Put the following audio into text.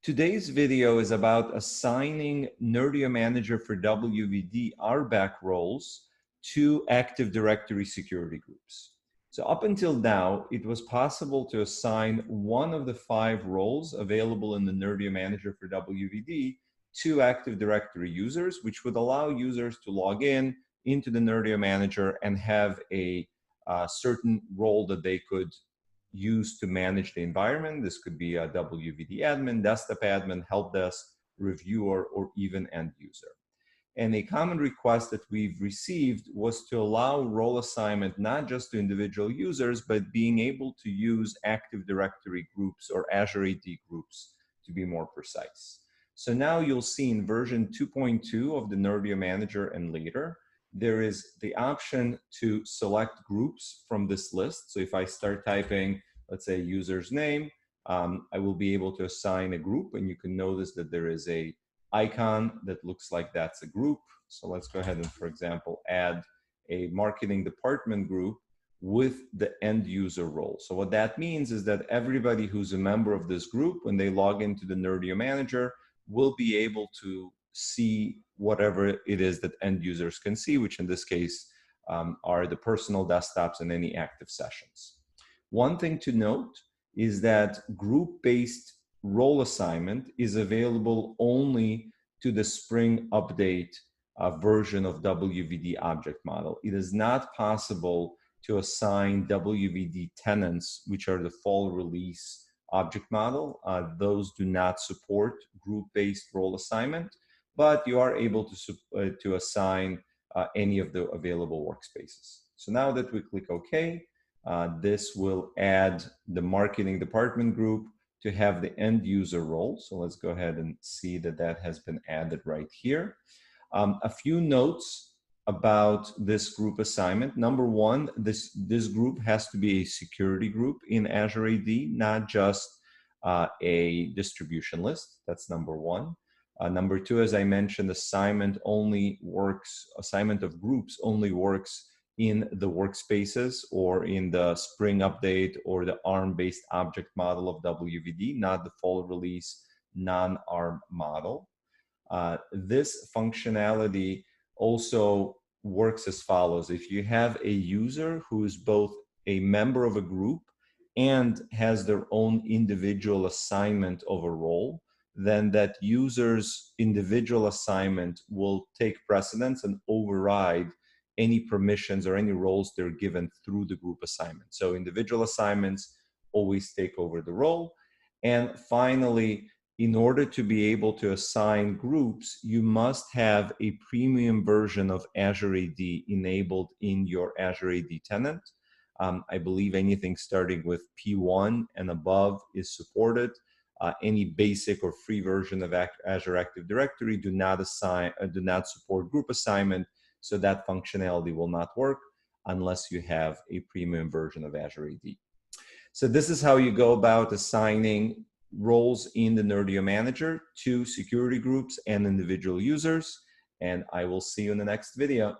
Today's video is about assigning Nerdio Manager for WVD RBAC roles to Active Directory security groups. So up until now, it was possible to assign one of the 5 roles available in the Nerdio Manager for WVD to Active Directory users, which would allow users to log into the Nerdio Manager and have a certain role that they could use to manage the environment. This could be a WVD admin, desktop admin, help desk, reviewer, or even end user. And a common request that we've received was to allow role assignment not just to individual users, but being able to use Active Directory groups or Azure AD groups to be more precise. So now you'll see in version 2.2 of the Nerdio Manager and later, there is the option to select groups from this list. So if I start typing, let's say, user's name, I will be able to assign a group, and you can notice that there is a icon that looks like that's a group. So let's go ahead and, for example, add a marketing department group with the end user role. So what that means is that everybody who's a member of this group, when they log into the Nerdio Manager, will be able to see whatever it is that end users can see, which in this case are the personal desktops and any active sessions. One thing to note is that group-based role assignment is available only to the Spring Update version of WVD object model. It is not possible to assign WVD tenants, which are the Fall Release object model. Those do not support group-based role assignment, but you are able to assign any of the available workspaces. So now that we click OK, this will add the marketing department group to have the end user role. So let's go ahead and see that that has been added right here. A few notes about this group assignment. Number one, this group has to be a security group in Azure AD, not just a distribution list. That's number one. Number two, as I mentioned, assignment of groups only works in the workspaces or in the Spring Update or the ARM-based object model of WVD, not the Fall Release non-ARM model. This functionality also works as follows. If you have a user who is both a member of a group and has their own individual assignment of a role, then that user's individual assignment will take precedence and override any permissions or any roles they're given through the group assignment. So individual assignments always take over the role. And finally, in order to be able to assign groups, you must have a premium version of Azure AD enabled in your Azure AD tenant. I believe anything starting with P1 and above is supported. Any basic or free version of Azure Active Directory do not support group assignment, so that functionality will not work unless you have a premium version of Azure AD. So this is how you go about assigning roles in the Nerdio Manager to security groups and individual users, and I will see you in the next video.